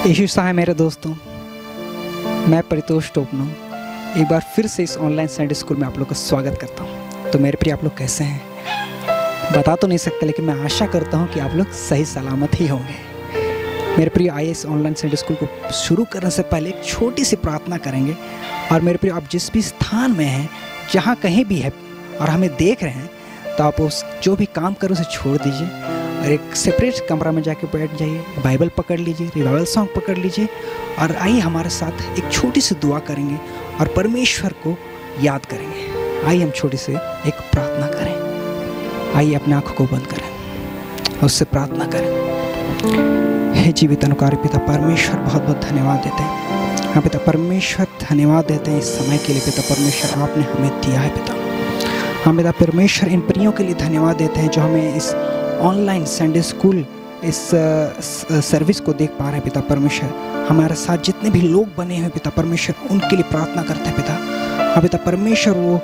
यीशु सा है मेरे दोस्तों, मैं परितोष टोपनो एक बार फिर से इस ऑनलाइन संडे स्कूल में आप लोग का स्वागत करता हूँ। तो मेरे प्रिय आप लोग कैसे हैं? बता तो नहीं सकते, लेकिन मैं आशा करता हूँ कि आप लोग सही सलामत ही होंगे। मेरे प्रिय आइए इस ऑनलाइन संडे स्कूल को शुरू करने से पहले एक छोटी सी प्रार्थना करेंगे। और मेरे प्रिय आप जिस भी स्थान में हैं, जहाँ कहीं भी है और हमें देख रहे हैं, तो आप उस जो भी काम करो उसे छोड़ दीजिए और एक सेपरेट कमरा में जाके बैठ जाइए, बाइबल पकड़ लीजिए, रिवाइवल सॉन्ग पकड़ लीजिए और आइए हमारे साथ एक छोटी सी दुआ करेंगे और परमेश्वर को याद करेंगे। आइए हम छोटी सी एक प्रार्थना करें। आइए अपने आँखों को बंद करें और उससे प्रार्थना करें। हे जीवित अनुकारी पिता परमेश्वर, बहुत बहुत धन्यवाद देते हैं। हाँ पिता परमेश्वर, धन्यवाद देते हैं इस समय के लिए। पिता परमेश्वर आपने हमें दिया है पिता। हाँ पिता परमेश्वर, इन प्रियों के लिए धन्यवाद देते हैं जो हमें इस ऑनलाइन संडे स्कूल इस सर्विस को देख पा रहे हैं। पिता परमेश्वर, हमारे साथ जितने भी लोग बने हैं पिता परमेश्वर, उनके लिए प्रार्थना करते हैं पिता। हाँ पिता परमेश्वर, वो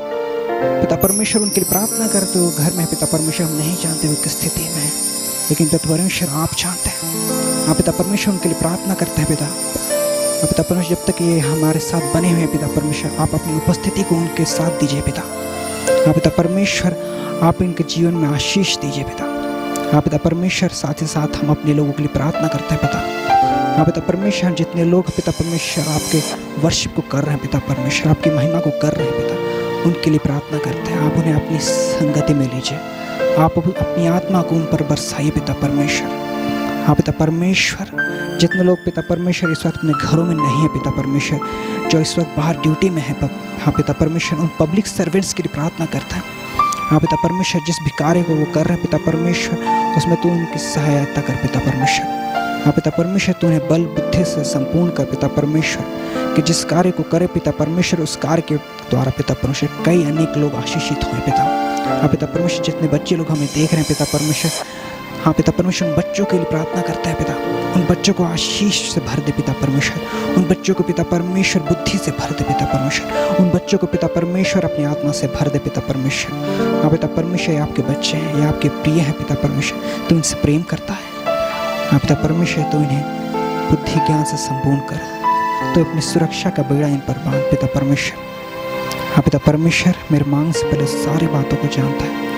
पिता परमेश्वर उनके लिए प्रार्थना करते हो घर में। पिता परमेश्वर, हम नहीं जानते वो किस स्थिति में है, लेकिन पिता परमेश्वर आप जानते हैं। हाँ पिता परमेश्वर, उनके लिए प्रार्थना करते हैं पिता। हाँ पिता परमेश्वर, जब तक ये हमारे साथ बने हुए हैं पिता परमेश्वर, आप अपनी उपस्थिति को उनके साथ दीजिए पिता। हाँ पिता परमेश्वर, आप इनके जीवन में आशीष दीजिए पिता। हाँ पिता परमेश्वर, साथ ही साथ हम अपने लोगों के लिए प्रार्थना करते हैं पिता। हाँ पिता परमेश्वर, जितने लोग पिता परमेश्वर आपके वर्शिप को कर रहे हैं पिता परमेश्वर, आपकी महिमा को कर रहे हैं पिता, उनके लिए प्रार्थना करते हैं। आप उन्हें अपनी संगति में लीजिए, आप अपनी आत्मा को उन पर बरसाइए पिता परमेश्वर। हाँ पिता परमेश्वर, जितने लोग पिता परमेश्वर इस वक्त अपने घरों में नहीं है पिता परमेश्वर, जो इस वक्त बाहर ड्यूटी में है, हाँ पिता परमेश्वर, उन पब्लिक सर्वेंट्स के लिए प्रार्थना करता है। हाँ पिता परमेश्वर, जिस भी कार्य को वो कर रहे हैं पिता परमेश्वर, उसमें तू उनकी सहायता कर पिता परमेश्वर। हाँ पिता परमेश्वर, तू उन्हें बल बुद्धि से संपूर्ण कर पिता परमेश्वर, कि जिस कार्य को करे पिता परमेश्वर, उस कार्य के द्वारा पिता परमेश्वर कई अनेक लोग आशीषित हुए पिता। हाँ पिता परमेश्वर, जितने बच्चे लोग हमें देख रहे हैं पिता परमेश्वर, हाँ पिता परमेश्वर, उन बच्चों के लिए प्रार्थना करता है पिता। उन बच्चों को आशीष से भर दे पिता परमेश्वर। उन बच्चों को पिता परमेश्वर बुद्धि से भर दे पिता परमेश्वर। उन बच्चों को पिता परमेश्वर अपनी आत्मा से भर दे पिता परमेश्वर। हाँ पिता परमेश्वर, ये आपके बच्चे हैं, ये आपके प्रिय हैं पिता परमेश्वर, तू इनसे प्रेम करता है। हाँ पिता परमेश्वर, तू इन्हें बुद्धि ज्ञान से संपूर्ण कर, तो अपनी सुरक्षा का बेड़ा इन पर बांध पिता परमेश्वर। हाँ पिता परमेश्वर, मेरे मांग से पहले सारी बातों को जानता है।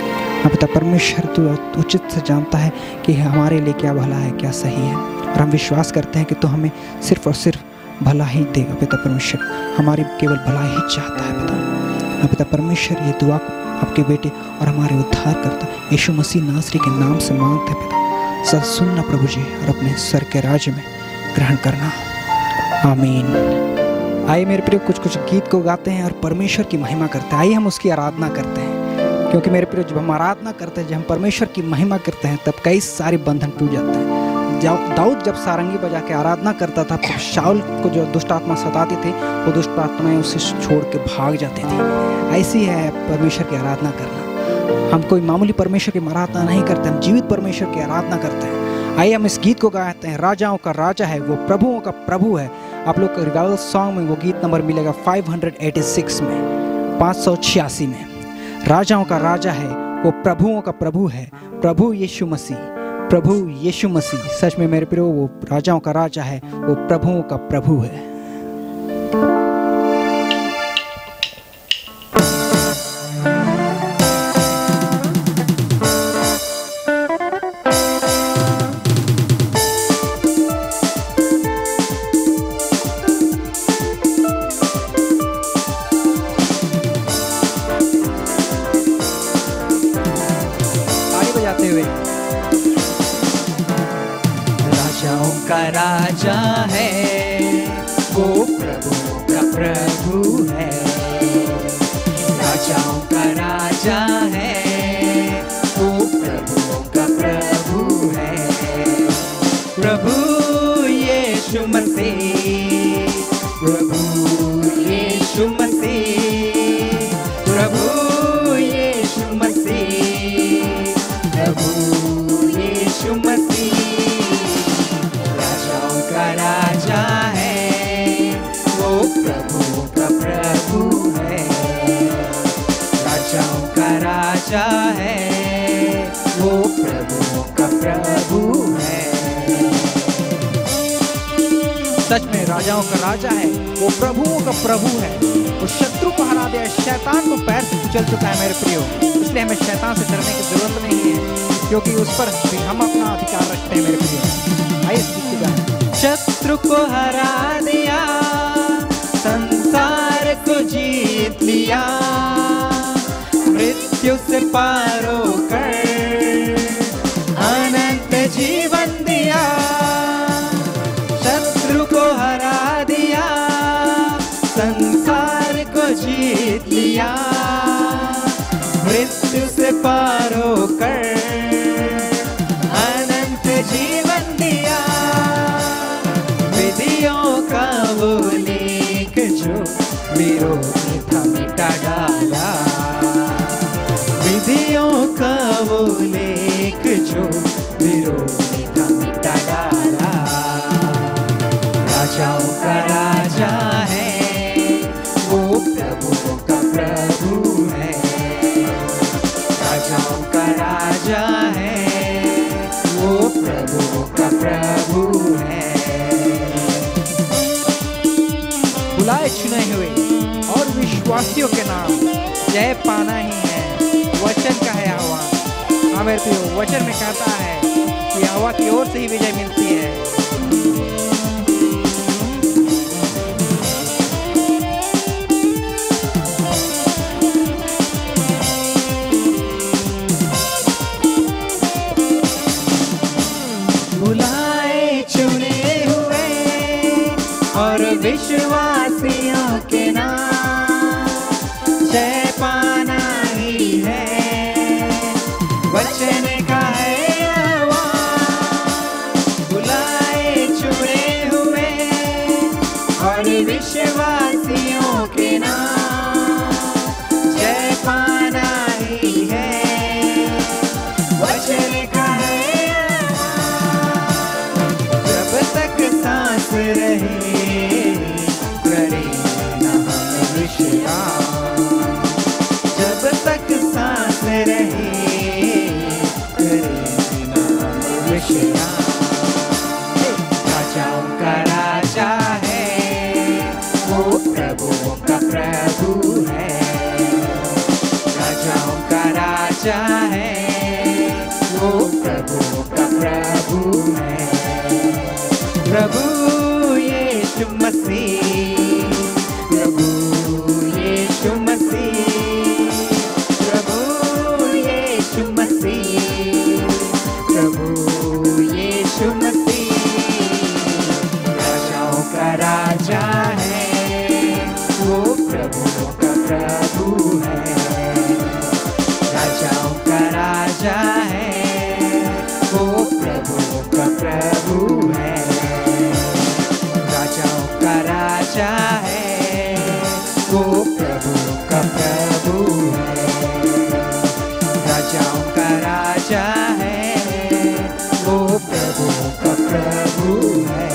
हाँ पिता परमेश्वर, तू उचित से जानता है कि हमारे लिए क्या भला है, क्या सही है, और हम विश्वास करते हैं कि तू हमें सिर्फ और सिर्फ भला ही देगा पिता परमेश्वर। हमारी केवल भला ही चाहता है पिता। हाँ पिता परमेश्वर, ये दुआ आपके बेटे और हमारे उद्धार करता यीशु मसीह नासरी के नाम से मांगते हैं पिता। सब सुनना प्रभु जी, और अपने स्वर के राज्य में ग्रहण करना। आमीन। आइए मेरे प्रिय, कुछ गीत को गाते हैं और परमेश्वर की महिमा करते हैं। आइए हम उसकी आराधना करते हैं, क्योंकि मेरे प्रिय जब हम आराधना करते हैं, जब हम परमेश्वर की महिमा करते हैं, तब कई सारे बंधन टूट जाते हैं। दाऊद जब सारंगी बजा के आराधना करता था, तो शाऊल को जो दुष्ट आत्मा सताती थी, वो दुष्ट आत्माएं उसे छोड़ के भाग जाती थी। ऐसी है परमेश्वर की आराधना करना। हम कोई मामूली परमेश्वर की आराधना नहीं करते, हम जीवित परमेश्वर की आराधना करते हैं। आइए हम इस गीत को गाते हैं। राजाओं का राजा है वो, प्रभुओं का प्रभु है। आप लोग को रिवाइवल सॉन्ग में वो गीत नंबर मिलेगा 586 में, 586 में। राजाओं का राजा है वो, प्रभुओं का प्रभु है, प्रभु यीशु मसीह, प्रभु यीशु मसीह। सच में मेरे प्रियो, वो राजाओं का राजा है, वो प्रभुओं का प्रभु है। राजा है वो, प्रभु का प्रभु है। राजाओं का राजा है वो, प्रभु का प्रभु है। प्रभु यीशु मसीह, प्रभु यीशु मसीह, प्रभु यीशु मसीह, प्रभु यीशु मसीह। राजा है वो, प्रभु का प्रभु है। राजाओं का राजा है वो, प्रभु का प्रभु है। राजाओं का राजा है, वो प्रभुओं का प्रभु है। वो शत्रु को हरा दिया, शैतान को पैर से कुचल चुका है मेरे प्रियो। इसलिए हमें शैतान से डरने की जरूरत नहीं है, क्योंकि उस पर हम अपना अधिकार रखते हैं मेरे प्रियो। आइए इस गीत को गाएं। शत्रु को हरा दिया, संसार को जीत लिया, मृत्यु से पार होकर अनंत जीवन दिया। शत्रु को हरा दिया, संसार को जीत लिया, मृत्यु से पार होकर अनंत जीवन दिया। विधियों का वो लेख जो विरोधी था मिटा डाला, विधियों का वो लेख जो विरोधी था मिटा डाला। राजाओं का राजा है, वो प्रभुओं का प्रभु है। राजाओं का राजा है, वो प्रभुओं का प्रभु है। बुलाए चुने हुए और विश्वासियों के नाम जय पाना ही है, वचन का है आह्वान। हाँ मेरे प्रियो, वचन में कहता है कि यहोवा की ओर से ही विजय मिलती है। बुलाए चुने हुए और विश्वासियों के नाम जय पाना ही है, वचन का है आह्वान। बुलाए चुने हुए और विश्वासियों के नाम जय पाना ही है, वचन का है आह्वान। जब तक सांस रहे करे न हम विश्राम, जब तक सांस रहे करे न हम विश्राम। राजाओं का राजा है, वो प्रभुओं का प्रभु है। राजाओं का राजा है, वो प्रभुओं का प्रभु है। प्रभु यीशु मसीह, प्रभु यीशु मसीह, प्रभु यीशु मसीह, प्रभु यीशु मसीह। राजाओं का राजा है, वो प्रभुओं का प्रभु है। राजाओं का राजा है, वो प्रभुओं का प्रभु है। राजाओं का राजा है, वो प्रभुओं का प्रभु है। राजाओं का राजा है, वो प्रभुओं का प्रभु है।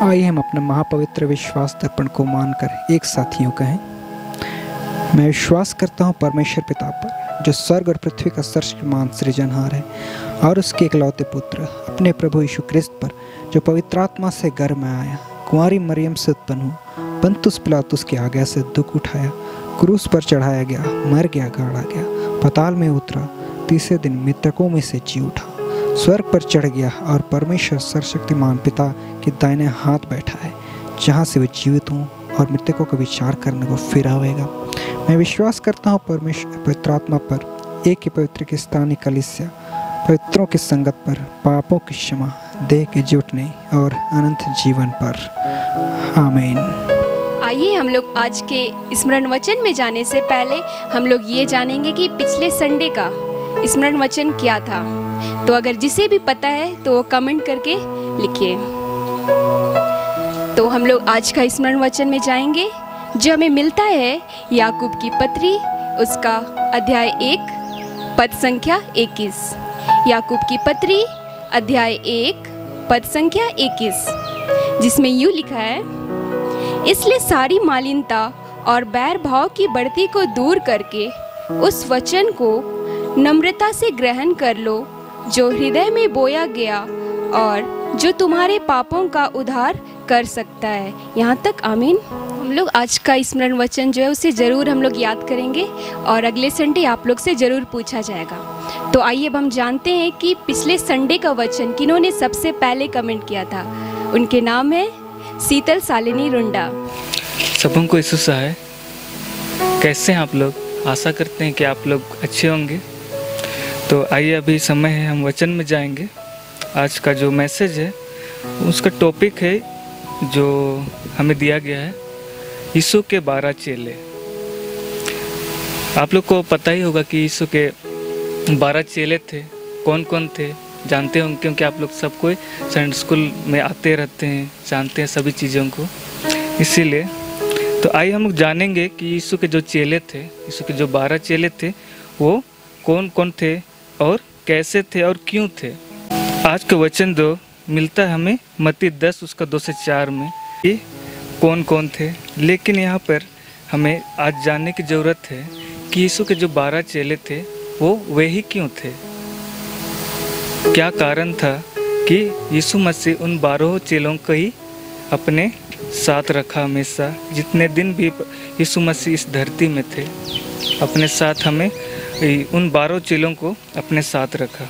आइए हम अपने महापवित्र विश्वास दर्पण को मानकर एक साथ यूं कहें। मैं विश्वास करता हूँ परमेश्वर पिता पर, जो स्वर्ग और पृथ्वी का सर्वशक्तिमान सृजनहार है, और उसके इकलौते पुत्र अपने प्रभु यीशु क्रिस्त पर, जो पवित्र आत्मा से गर्भ में आया, कुंवारी मरियम से उत्पन्न हुआ, पंतुस पिलातुस की आज्ञा से दुख उठाया, क्रूस पर चढ़ाया गया, मर गया, गाड़ा गया, पाताल में उतरा, तीसरे दिन मृतकों में से जी उठा, स्वर्ग पर चढ़ गया और परमेश्वर सर्वशक्तिमान पिता के दाहिने हाथ बैठा है, जहाँ से वे जीवित हों और मृतकों का विचार करने को फिर आवेगा। मैं विश्वास करता हूँ परमेश्वर पवित्र आत्मा पर, एक ही पवित्र की स्थानीय कलीसिया, पवित्रों की संगत पर, पापों की क्षमा, देह के जुटने और अनंत जीवन पर। आमीन। आइए हम लोग आज के स्मरण वचन में जाने से पहले हम लोग ये जानेंगे कि पिछले संडे का स्मरण वचन क्या था। तो अगर जिसे भी पता है तो वो कमेंट करके लिखिए। तो हम लोग आज का स्मरण वचन में जाएंगे, जो हमें मिलता है याकूब की पत्री, उसका अध्याय 1 पद संख्या 21। याकूब की पत्री अध्याय 1 पद संख्या 21, जिसमें यूँ लिखा है, इसलिए सारी मालिनता और बैर भाव की बढ़ती को दूर करके उस वचन को नम्रता से ग्रहण कर लो जो हृदय में बोया गया और जो तुम्हारे पापों का उद्धार कर सकता है। यहाँ तक आमीन। हम लोग आज का स्मरण वचन जो है उसे ज़रूर हम लोग याद करेंगे और अगले संडे आप लोग से ज़रूर पूछा जाएगा। तो आइए अब हम जानते हैं कि पिछले संडे का वचन किन्होंने सबसे पहले कमेंट किया था। उनके नाम है शीतल शालिनी रुंडा। सबों को यीशु सहाय। कैसे हैं आप लोग? आशा करते हैं कि आप लोग अच्छे होंगे। तो आइए अभी समय है, हम वचन में जाएंगे। आज का जो मैसेज है उसका टॉपिक है जो हमें दिया गया है, यीशु के 12 चेले। आप लोग को पता ही होगा कि यीशु के 12 चेले थे। कौन कौन थे जानते होंगे, क्योंकि आप लोग सब कोई संडे स्कूल में आते रहते हैं, जानते हैं सभी चीज़ों को। इसीलिए तो आइए हम लोग जानेंगे कि यीशु के जो चेले थे, यीशु के जो 12 चेले थे, वो कौन कौन थे और कैसे थे और क्यों थे। आज का वचन जो मिलता है हमें मत्ती 10 उसका 2 से 4 में, ये कौन कौन थे। लेकिन यहाँ पर हमें आज जानने की ज़रूरत है कि यीशु के जो 12 चेले थे वो वे ही क्यों थे। क्या कारण था कि यीशु मसीह उन 12 चेलों को ही अपने साथ रखा हमेशा। जितने दिन भी यीशु मसीह इस धरती में थे, अपने साथ हमें उन 12 चेलों को अपने साथ रखा।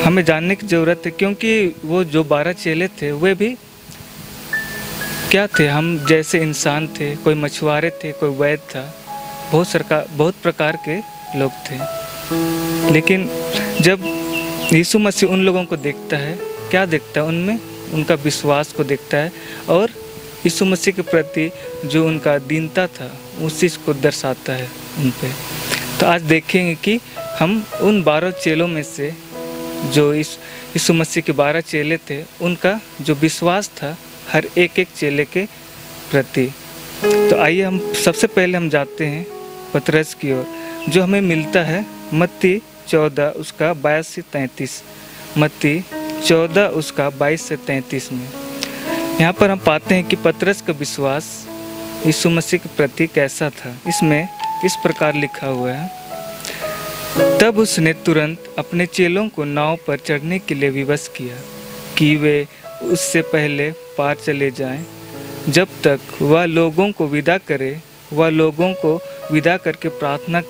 हमें जानने की ज़रूरत है, क्योंकि वो जो 12 चेले थे वे भी क्या थे, हम जैसे इंसान थे। कोई मछुआरे थे, कोई वैद्य था, बहुत प्रकार के लोग थे। लेकिन जब यीशु मसीह उन लोगों को देखता है, क्या देखता है उनमें? उनका विश्वास को देखता है और यीशु मसीह के प्रति जो उनका दीनता था उस चीज़ को दर्शाता है उन पे। तो आज देखेंगे कि हम उन 12 चेलों में से जो यीशु मसीह के 12 चेले थे, उनका जो विश्वास था हर एक चेले के प्रति। तो आइए हम सबसे पहले हम जाते हैं पतरस की ओर, जो हमें मिलता है मत्ती 14 उसका 22 से 33। मत्ती 14 उसका 22 से 33 में यहाँ पर हम पाते हैं कि पतरस का विश्वास यीशु मसीह के प्रति कैसा था। इसमें इस प्रकार लिखा हुआ है, तब उसने तुरंत अपने चेलों को नाव पर चढ़ने के लिए विवश किया कि वे उससे पहले पार चले जाएं, जब तक वह लोगों को विदा करे। वह लोगों को विदा करके प्रार्थना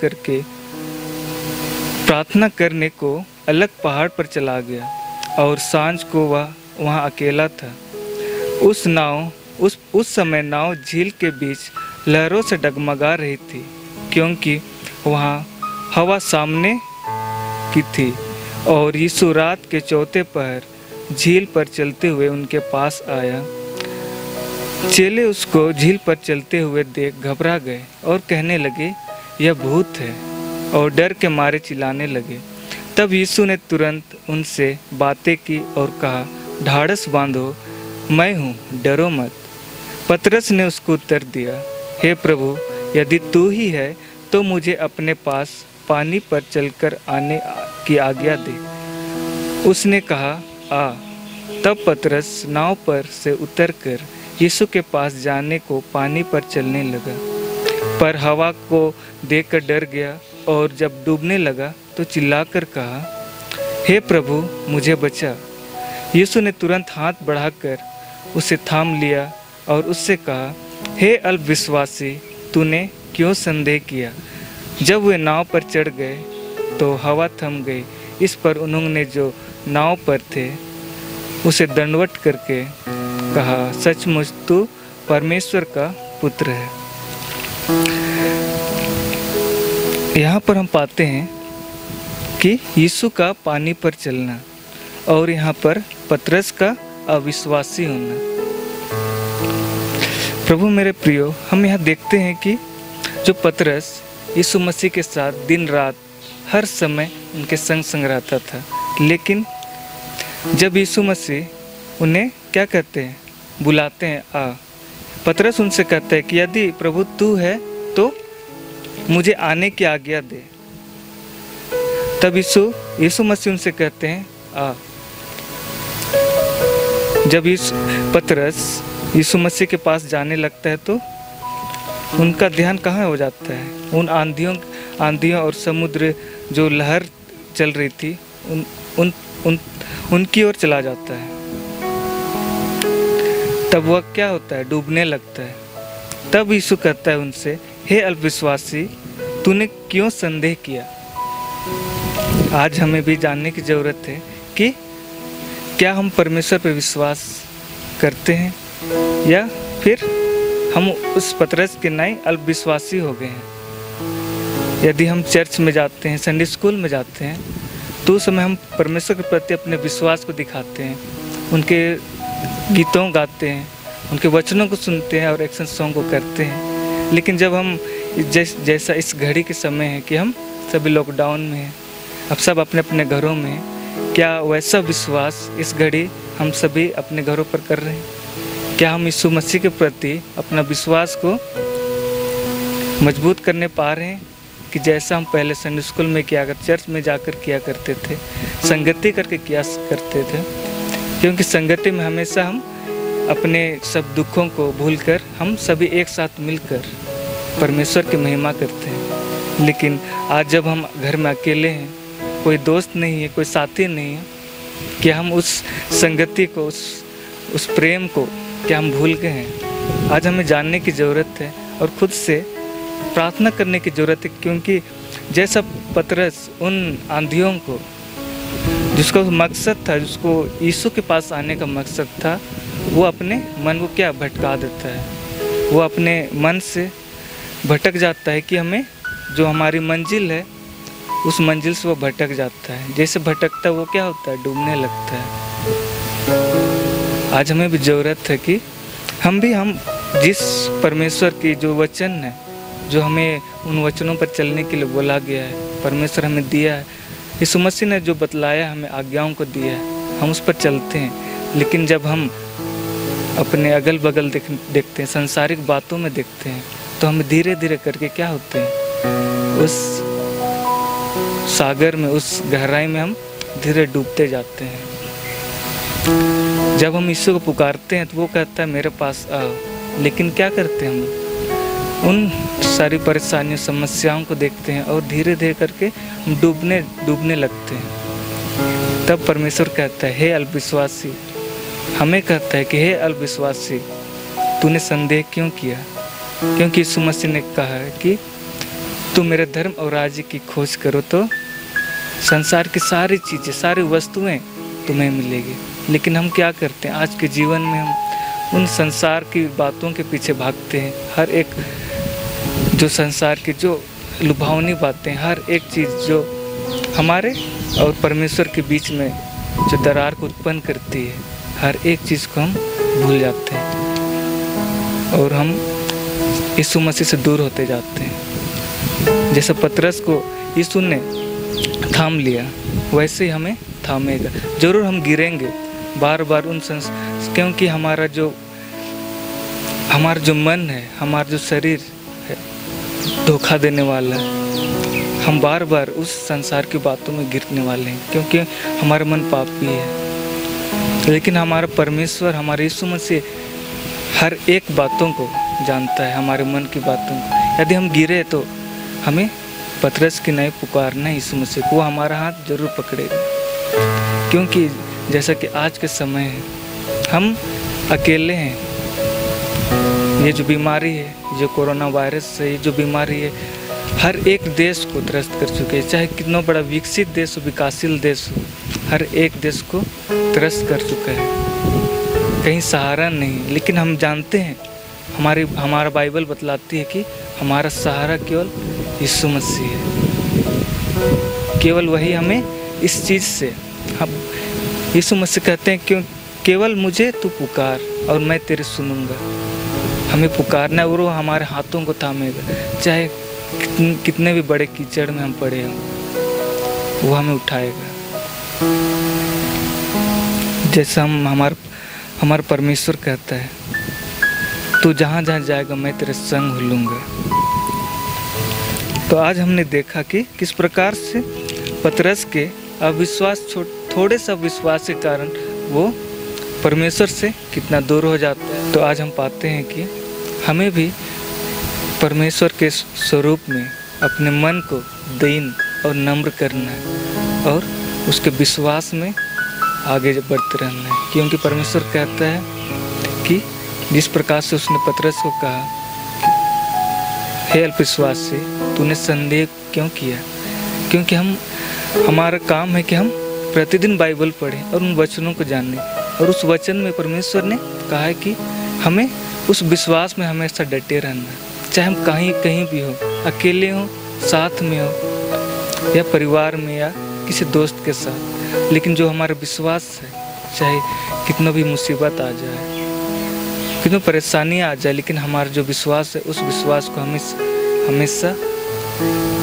करने को अलग पहाड़ पर चला गया और सांझ को वह वहाँ अकेला था। उस समय नाव झील के बीच लहरों से डगमगा रही थी, क्योंकि वहाँ हवा सामने की थी। और यीशु रात के चौथे पहर झील पर चलते हुए उनके पास आया। चेले उसको झील पर चलते हुए देख घबरा गए और कहने लगे, यह भूत है, और डर के मारे चिल्लाने लगे। तब यीशु ने तुरंत उनसे बातें की और कहा, ढाढ़स बांधो, मैं हूँ, डरो मत। पतरस ने उसको उत्तर दिया, हे प्रभु, यदि तू ही है तो मुझे अपने पास पानी पर चलकर आने की आज्ञा दे। उसने कहा, आ। तब पतरस नाव पर से उतरकर यीशु के पास जाने को पानी पर चलने लगा, पर हवा को देखकर डर गया और जब डूबने लगा तो चिल्लाकर कहा, हे प्रभु, मुझे बचा। यीशु ने तुरंत हाथ बढ़ाकर उसे थाम लिया और उससे कहा, हे अल्पविश्वासी, तूने क्यों संदेह किया। जब वे नाव पर चढ़ गए तो हवा थम गई। इस पर उन्होंने जो नाव पर थे उसे दंडवत करके कहा, सचमुच तू परमेश्वर का पुत्र है। यहाँ पर हम पाते हैं कि यीशु का पानी पर चलना और यहाँ पर पतरस का अविश्वासी होना। प्रभु मेरे प्रियो, हम यहाँ देखते हैं कि जो पतरस यीशु मसीह के साथ दिन रात हर समय उनके संग संग रहता था, लेकिन जब यीशु मसीह उन्हें क्या कहते हैं, बुलाते हैं, आ। पतरस उनसे कहता है कि यदि प्रभु तू है तो मुझे आने की आज्ञा दे। तब यीशु मसीह उनसे कहते हैं, आ। जब पतरस यीशु मसीह के पास जाने लगता है तो उनका ध्यान कहाँ हो जाता है? उन आंधियों और समुद्र जो लहर चल रही थी उनकी ओर चला जाता है। तब वह क्या होता है? डूबने लगता है। तब यीशु कहता है उनसे, हे अल्पविश्वासी, तूने क्यों संदेह किया? आज हमें भी जानने की ज़रूरत है कि क्या हम परमेश्वर पर विश्वास करते हैं या फिर हम उस पतरस के नए अल्पविश्वासी हो गए हैं। यदि हम चर्च में जाते हैं, संडे स्कूल में जाते हैं, तो उस समय हम परमेश्वर के प्रति अपने विश्वास को दिखाते हैं, उनके गीतों गाते हैं, उनके वचनों को सुनते हैं और एक्शन सॉन्ग को करते हैं। लेकिन जब हम जैसा इस घड़ी के समय है कि हम सभी लॉकडाउन में हैं, अब सब अपने अपने घरों में हैं, क्या वैसा विश्वास इस घड़ी हम सभी अपने घरों पर कर रहे हैं? क्या हम यीशु मसीह के प्रति अपना विश्वास को मजबूत करने पा रहे हैं कि जैसा हम पहले संडे स्कूल में किया कर, चर्च में जाकर किया करते थे, संगति करके किया करते थे? क्योंकि संगति में हमेशा हम अपने सब दुखों को भूलकर हम सभी एक साथ मिलकर परमेश्वर की महिमा करते हैं। लेकिन आज जब हम घर में अकेले हैं, कोई दोस्त नहीं है, कोई साथी नहीं है, क्या हम उस संगति को, उस प्रेम को क्या हम भूल गए हैं? आज हमें जानने की ज़रूरत है और खुद से प्रार्थना करने की ज़रूरत है। क्योंकि जैसा पतरस उन आंधियों को, जिसका मकसद था, जिसको यीशु के पास आने का मकसद था, वो अपने मन को क्या भटका देता है। वो अपने मन से भटक जाता है कि हमें जो हमारी मंजिल है उस मंजिल से वो भटक जाता है। जैसे भटकता है वो क्या होता है? डूबने लगता है। आज हमें भी ज़रूरत है कि हम जिस परमेश्वर की जो वचन है, जो हमें उन वचनों पर चलने के लिए बोला गया है, परमेश्वर हमें दिया है, यीशु मसीह ने जो बतलाया, हमें आज्ञाओं को दिया है, हम उस पर चलते हैं। लेकिन जब हम अपने अगल बगल देखते हैं, संसारिक बातों में देखते हैं, तो हम धीरे धीरे करके क्या होते हैं? उस सागर में, उस गहराई में हम धीरे डूबते जाते हैं। जब हम यीशु को पुकारते हैं तो वो कहता है मेरे पास आओ। लेकिन क्या करते हैं? हम उन सारी परेशानियों, समस्याओं को देखते हैं और धीरे धीरे करके हम डूबने लगते हैं। तब परमेश्वर कहता है, हे अल्पविश्वासी, हमें कहता है कि हे अल्पविश्वासी, तूने संदेह क्यों किया? क्योंकि यीशु मसीह ने कहा है कि तुम मेरे धर्म और राज्य की खोज करो तो संसार की सारी चीज़ें, सारी वस्तुएं तुम्हें मिलेगी। लेकिन हम क्या करते हैं? आज के जीवन में हम उन संसार की बातों के पीछे भागते हैं। हर एक जो संसार की जो लुभावनी बातें, हर एक चीज़ जो हमारे और परमेश्वर के बीच में जो दरार को उत्पन्न करती है, हर एक चीज़ को हम भूल जाते हैं और हम यीशु मसीह से दूर होते जाते हैं। जैसे पतरस को यीशु ने थाम लिया, वैसे ही हमें थामेगा। जरूर हम गिरेंगे बार बार क्योंकि हमारा जो मन है, हमारा जो शरीर है, धोखा देने वाला है। हम बार बार उस संसार की बातों में गिरने वाले हैं क्योंकि हमारा मन पापी है। लेकिन हमारा परमेश्वर, हमारे यीशु मसीह हर एक बातों को जानता है, हमारे मन की बातों को। यदि हम गिरे तो हमें पतरस की नहीं पुकारना है यीशु मसीह को, वो हमारा हाथ जरूर पकड़ेगा। क्योंकि जैसा कि आज के समय है, हम अकेले हैं। ये जो बीमारी है, जो कोरोना वायरस से ये जो बीमारी है, हर एक देश को त्रस्त कर चुके हैं। चाहे कितना बड़ा विकसित देश हो, विकासशील देश हो, हर एक देश को त्रस्त कर चुका है। कहीं सहारा नहीं। लेकिन हम जानते हैं, हमारा बाइबल बतलाती है कि हमारा सहारा केवल यीशु मसीह है। केवल वही हमें इस चीज़ से, हम यीशु मसीह कहते हैं क्यों केवल मुझे तू पुकार और मैं तेरे सुनूंगा। हमें पुकारना है और वो हमारे हाथों को थामेगा। चाहे कितने भी बड़े कीचड़ में हम पड़े हों, वो हमें उठाएगा। जैसा हमारा परमेश्वर कहता है, तू जहाँ जहाँ जाएगा मैं तेरे संग लूँगा। तो आज हमने देखा कि किस प्रकार से पतरस के अविश्वास, थोड़े सा विश्वास के कारण वो परमेश्वर से कितना दूर हो जाता है। तो आज हम पाते हैं कि हमें भी परमेश्वर के स्वरूप में अपने मन को दीन और नम्र करना है और उसके विश्वास में आगे बढ़ते रहना है, क्योंकि परमेश्वर कहता है कि जिस प्रकार से उसने पतरस को कहा, हे अल्पविश्वासी, तूने संदेह क्यों किया। क्योंकि हमारा काम है कि हम प्रतिदिन बाइबल पढ़ें और उन वचनों को जानें, और उस वचन में परमेश्वर ने कहा है कि हमें उस विश्वास में हमेशा डटे रहना है, चाहे हम कहीं भी हो, अकेले हो, साथ में हो, या परिवार में, या किसी दोस्त के साथ। लेकिन जो हमारा विश्वास है, चाहे कितना भी मुसीबत आ जाए, कितनी परेशानी आ जाए, लेकिन हमारा जो विश्वास है, उस विश्वास को हमेशा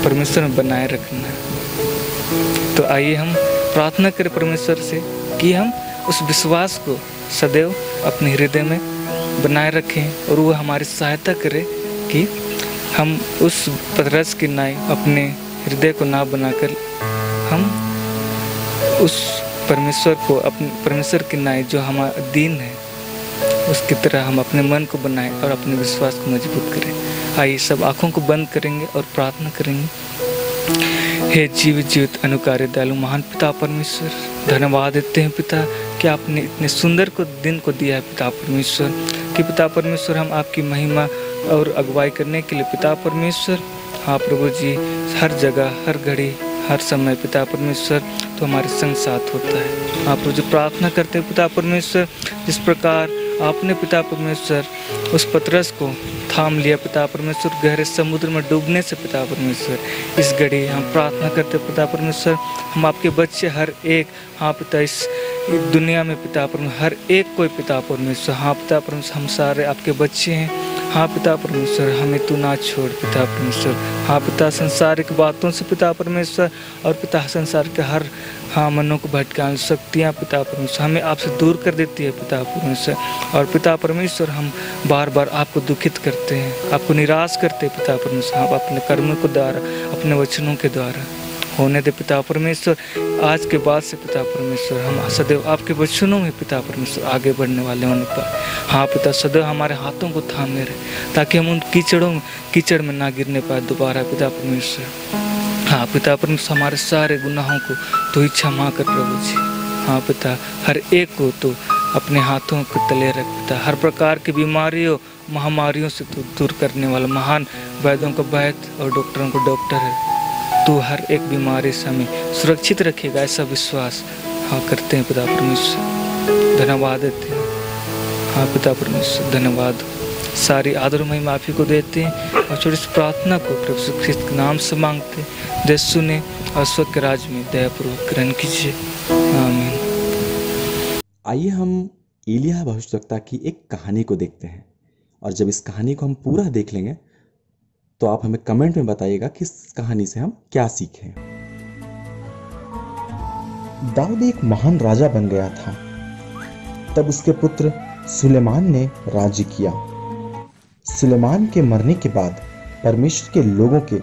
परमेश्वर में बनाए रखना है। तो आइए हम प्रार्थना करें परमेश्वर से कि हम उस विश्वास को सदैव अपने हृदय में बनाए रखें, और वो हमारी सहायता करे कि हम उस पतरस की नाई अपने हृदय को ना बनाकर हम उस परमेश्वर को, अपने परमेश्वर की नाई जो हमारा दीन है, उसकी तरह हम अपने मन को बनाएं और अपने विश्वास को मजबूत करें। आइए सब आँखों को बंद करेंगे और प्रार्थना करेंगे। हे जीवित अनुकारी दयालु महान पिता परमेश्वर, धन्यवाद देते हैं पिता कि आपने इतने सुंदर को दिन को दिया है पिता परमेश्वर, कि पिता परमेश्वर हम आपकी महिमा और अगुवाई करने के लिए पिता परमेश्वर, हाँ प्रभु जी, हर जगह, हर घड़ी, हर समय पिता परमेश्वर तो हमारे संग साथ होता है। आप प्रभु जी प्रार्थना करते हैं पिता परमेश्वर, जिस प्रकार आपने पिता परमेश्वर उस पतरस को थाम लिया पिता परमेश्वर गहरे समुद्र में डूबने से पिता परमेश्वर, इस घड़ी हम प्रार्थना करते पिता परमेश्वर, हम आपके बच्चे हर एक, हाँ पिता, इस दुनिया में पिता परमेश्वर हर एक कोई पिता परमेश्वर, हाँ पिता परमेश्वर, हम सारे आपके बच्चे हैं। हाँ पिता परमेश्वर, हमें तू ना छोड़ पिता परमेश्वर। हाँ पिता, संसारिक बातों से पिता परमेश्वर और पिता संसार के हर हाँ मनों को भटकाने शक्तियाँ पिता परमेश्वर हमें आपसे दूर कर देती है पिता परमेश्वर। और पिता परमेश्वर, हम बार बार आपको दुखित करते हैं, आपको निराश करते हैं पिता परमेश्वर। आप अपने कर्मों के द्वारा, अपने वचनों के द्वारा होने दे पिता परमेश्वर। आज के बाद से पिता परमेश्वर हम सदैव आपके वचनों में पिता परमेश्वर आगे बढ़ने वाले होने पर, हाँ पिता, सदैव हमारे हाथों को थामे रहे, ताकि हम उन कीचड़ में ना गिरने पाए दोबारा पिता परमेश्वर। हाँ पिता परमेश्वर, हमारे सारे गुनाहों को तो क्षमा कर प्रभु जी। हाँ पिता, हर एक को तो अपने हाथों के तले रख पिता, हर प्रकार की बीमारियों महामारियों से तो दूर करने वाला महान वैद्यों का वैद्य और डॉक्टरों को डॉक्टर है। तू हर एक बीमारी से हमें सुरक्षित रखेगा, ऐसा विश्वास हाँ करते हैं पिता परमेश्वर। धन्यवाद देते हैं हाँ पिता परमेश्वर, धन्यवाद। सारी आदर महिमा आप ही को देते हैं और छोटी सी प्रार्थना को प्रभु यीशु ख्रिस्त के नाम से मांगते हैं। जय सुने और स्वर्ग के राज में दयापूर्वक ग्रहण कीजिए, आमीन। आइए हम एलिय्याह भविष्यवक्ता की एक कहानी को देखते हैं, और जब इस कहानी को हम पूरा देख लेंगे तो आप हमें कमेंट में बताइएगा कि इस कहानी से हम क्या सीखें। दाऊद एक महान राजा बन गया था। तब उसके पुत्र सुलेमान ने राज्य किया। सुलेमान के मरने के बाद परमेश्वर के लोगों के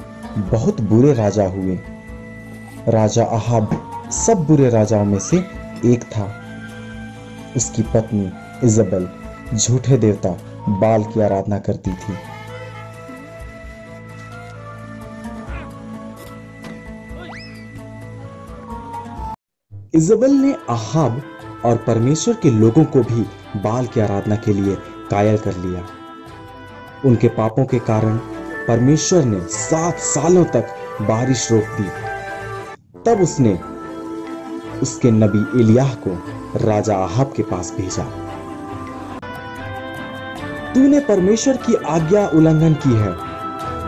बहुत बुरे राजा हुए। राजा अहाब सब बुरे राजाओं में से एक था। उसकी पत्नी इजबेल झूठे देवता बाल की आराधना करती थी। इजबेल ने अहाब और परमेश्वर के लोगों को भी बाल की आराधना के लिए कायल कर लिया। उनके पापों के कारण परमेश्वर ने 7 सालों तक बारिश रोक दी। तब उसने उसके नबी एलिय्याह को राजा अहाब के पास भेजा। तूने परमेश्वर की आज्ञा उल्लंघन की है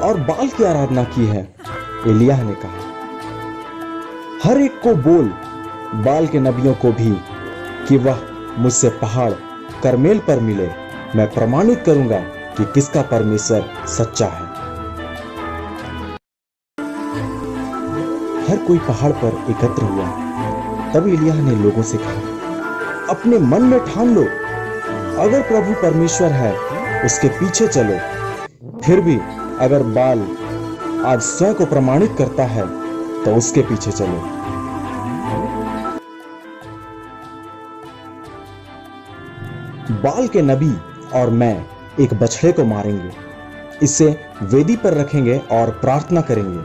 और बाल की आराधना की है। एलिय्याह ने कहा, हर एक को बोल, बाल के नबियों को भी, कि वह मुझसे पहाड़ करमेल पर मिले। मैं प्रमाणित करूंगा कि किसका परमेश्वर सच्चा है। हर कोई पहाड़ पर एकत्र हुआ। तब एलिय्याह ने लोगों से कहा, अपने मन में ठान लो, अगर प्रभु परमेश्वर है उसके पीछे चलो। फिर भी अगर बाल आज स्वयं को प्रमाणित करता है तो उसके पीछे चलो। बाल के नबी और मैं एक बछड़े को मारेंगे, इसे वेदी पर रखेंगे और प्रार्थना करेंगे।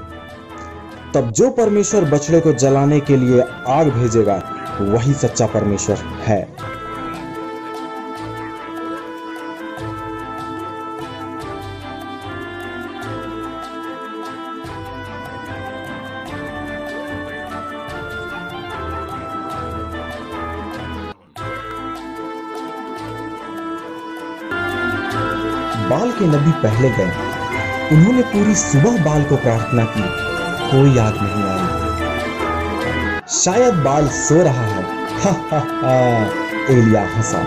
तब जो परमेश्वर बछड़े को जलाने के लिए आग भेजेगा वही सच्चा परमेश्वर है। बाल के नबी पहले गए। उन्होंने पूरी सुबह बाल को प्रार्थना की, कोई आग नहीं आई। शायद बाल सो रहा है। हा हा हा। एलिया हंसा,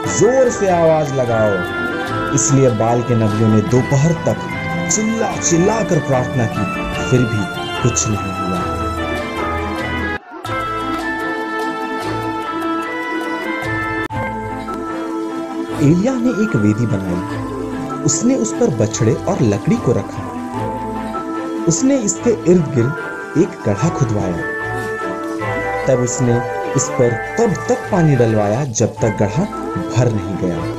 जोर से आवाज लगाओ। इसलिए बाल के नबियों ने दोपहर तक चिल्ला चिल्ला कर प्रार्थना की, फिर भी कुछ नहीं हुआ। एलिया ने एक वेदी बनाई। उसने उस पर बछड़े और लकड़ी को रखा। उसने इसके इर्द गिर्द एक गड्ढा खुदवाया। तब उसने इस पर तब तक पानी डलवाया जब तक गड्ढा भर नहीं गया।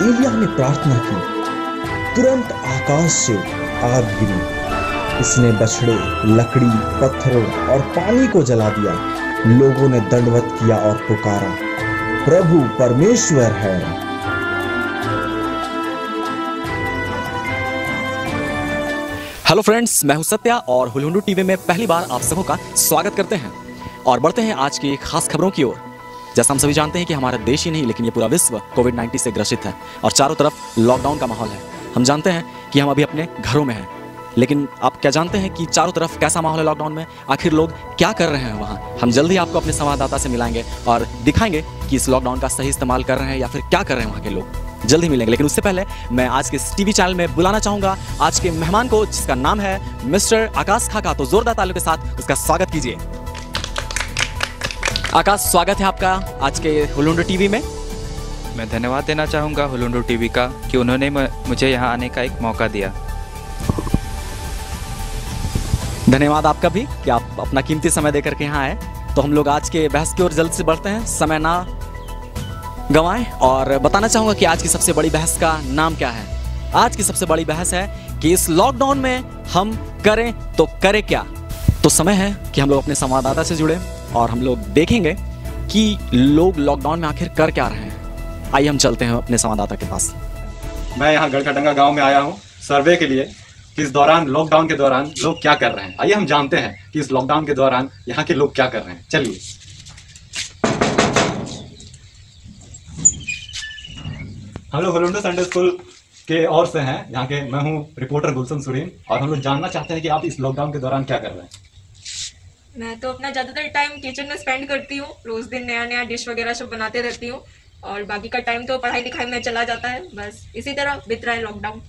एलिया ने प्रार्थना की, तुरंत आकाश से आग गिरी। इसने बछड़े, लकड़ी, पत्थरों और पानी को जला दिया। लोगों ने दंडवत किया और पुकारा, प्रभु परमेश्वर है। हेलो फ्रेंड्स, मैं हूं सत्या और हुलुंडू टीवी में पहली बार आप सबों का स्वागत करते हैं और बढ़ते हैं आज की खास खबरों की ओर। जैसा हम सभी जानते हैं कि हमारा देश ही नहीं लेकिन ये पूरा विश्व कोविड-19 से ग्रसित है और चारों तरफ लॉकडाउन का माहौल है। हम जानते हैं कि हम अभी अपने घरों में हैं, लेकिन आप क्या जानते हैं कि चारों तरफ कैसा माहौल है लॉकडाउन में? आखिर लोग क्या कर रहे हैं वहाँ? हम जल्दी आपको अपने संवाददाता से मिलाएंगे और दिखाएंगे कि इस लॉकडाउन का सही इस्तेमाल कर रहे हैं या फिर क्या कर रहे हैं वहाँ के लोग। जल्दी मिलेंगे, लेकिन उससे पहले मैं आज के इस टीवी चैनल में बुलाना चाहूँगा आज के मेहमान को, जिसका नाम है मिस्टर आकाश खाका। तो जोरदार तालियों के साथ उसका स्वागत कीजिए। आकाश, स्वागत है आपका आज के हुलुंडू टीवी में। मैं धन्यवाद देना चाहूँगा हुलुंडू टीवी का कि उन्होंने मुझे यहाँ आने का एक मौका दिया। धन्यवाद आपका भी कि आप अपना कीमती समय देकर के यहाँ आए। तो हम लोग आज के बहस की ओर जल्द से बढ़ते हैं, समय ना गंवाएं और बताना चाहूँगा कि आज की सबसे बड़ी बहस का नाम क्या है। आज की सबसे बड़ी बहस है कि इस लॉकडाउन में हम करें तो करें क्या। तो समय है कि हम लोग अपने संवाददाता से जुड़े और हम लोग देखेंगे कि लोग लॉकडाउन में आखिर कर क्या रहे हैं। आइए हम चलते हैं अपने संवाददाता के पास। मैं यहाँ गढ़कटंगा गांव में आया हूँ सर्वे के लिए कि इस दौरान, लॉकडाउन के दौरान लोग क्या कर रहे हैं। आइए हम जानते हैं कि इस लॉकडाउन के दौरान यहाँ के लोग क्या कर रहे हैं। चलिए। हेलो, हुलुंडू संडे स्कूल के ओर से हैं यहाँ के। मैं हूँ रिपोर्टर गुलशन सुरीन और हम लोग जानना चाहते हैं कि आप इस लॉकडाउन के दौरान क्या कर रहे हैं। मैं तो अपना ज़्यादातर टाइम किचन में स्पेंड करती हूँ। रोज़ दिन नया नया डिश वगैरह सब बनाते रहती हूँ और बाकी का टाइम तो पढ़ाई लिखाई में चला जाता है। बस इसी तरह बीत रहा है लॉकडाउन।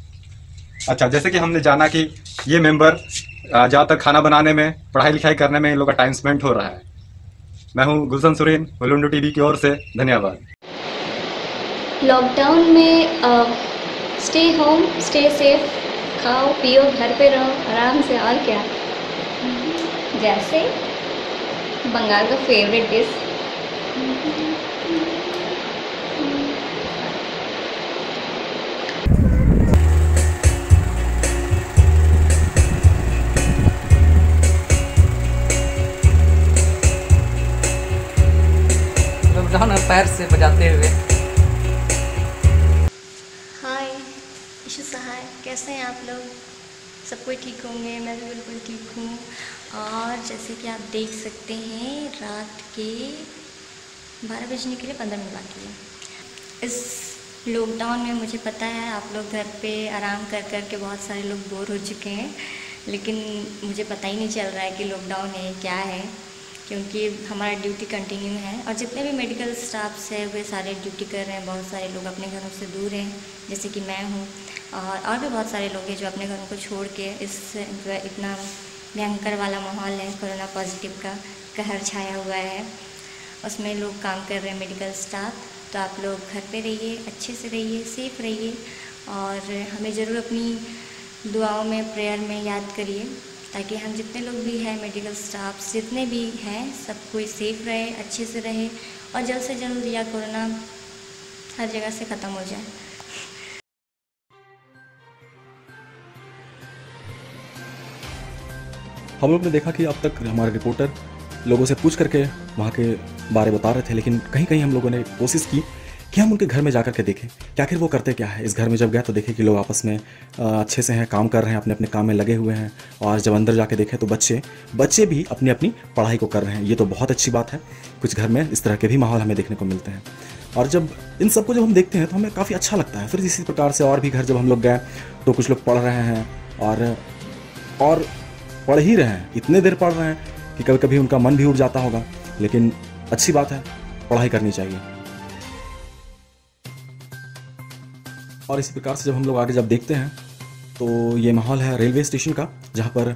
अच्छा, जैसे कि हमने जाना कि ये मेंबर ज़्यादातर खाना बनाने में, पढ़ाई लिखाई करने में इन लोग का टाइम स्पेंड हो रहा है। मैं हूँ गुलशन सुरीन, हुलुंडू टीवी की ओर से। धन्यवाद। लॉकडाउन में स्टे होम, स्टे सेफ, खाओ पियो, घर पे रहो आराम से। और क्या, जैसे बंगाल का फेवरेट डिश लॉकडाउन पैर से बजाते हुए। हाय ईशु सहाय, कैसे हैं आप लोग? सब कोई ठीक होंगे, मैं भी बिल्कुल ठीक हूँ। और जैसे कि आप देख सकते हैं रात के 12 बजने के लिए 15 मिनट बाकी है। इस लॉकडाउन में मुझे पता है आप लोग घर पे आराम कर कर के बहुत सारे लोग बोर हो चुके हैं, लेकिन मुझे पता ही नहीं चल रहा है कि लॉकडाउन है क्या है, क्योंकि हमारा ड्यूटी कंटिन्यू है और जितने भी मेडिकल स्टाफ्स हैं वे सारे ड्यूटी कर रहे हैं। बहुत सारे लोग अपने घरों से दूर हैं, जैसे कि मैं हूँ, और भी बहुत सारे लोग हैं जो अपने घरों को छोड़ के इस इतना भयंकर वाला माहौल है, कोरोना पॉजिटिव का कहर छाया हुआ है, उसमें लोग काम कर रहे हैं मेडिकल स्टाफ। तो आप लोग घर पे रहिए, अच्छे से रहिए, सेफ रहिए और हमें ज़रूर अपनी दुआओं में, प्रेयर में याद करिए, ताकि हम जितने लोग भी हैं, मेडिकल स्टाफ जितने भी हैं, सब कोई सेफ रहे, अच्छे से रहे और जल्द से जल्द यह कोरोना हर जगह से ख़त्म हो जाए। हम लोग ने देखा कि अब तक हमारे रिपोर्टर लोगों से पूछ करके वहाँ के बारे बता रहे थे, लेकिन कहीं कहीं हम लोगों ने कोशिश की कि हम उनके घर में जाकर के देखें कि आखिर वो करते क्या है। इस घर में जब गए तो देखे कि लोग आपस में अच्छे से हैं, काम कर रहे हैं, अपने अपने काम में लगे हुए हैं। और जब अंदर जाके देखें तो बच्चे भी अपनी अपनी पढ़ाई को कर रहे हैं। ये तो बहुत अच्छी बात है। कुछ घर में इस तरह के भी माहौल हमें देखने को मिलते हैं और जब इन सबको जब हम देखते हैं तो हमें काफ़ी अच्छा लगता है। फिर इसी प्रकार से और भी घर जब हम लोग गए तो कुछ लोग पढ़ रहे हैं और पढ़ ही रहे हैं, इतने देर पढ़ रहे हैं कि कभी कभी उनका मन भी उठ जाता होगा, लेकिन अच्छी बात है, पढ़ाई करनी चाहिए। और इसी प्रकार से जब हम लोग आगे जब देखते हैं तो ये माहौल है रेलवे स्टेशन का, जहाँ पर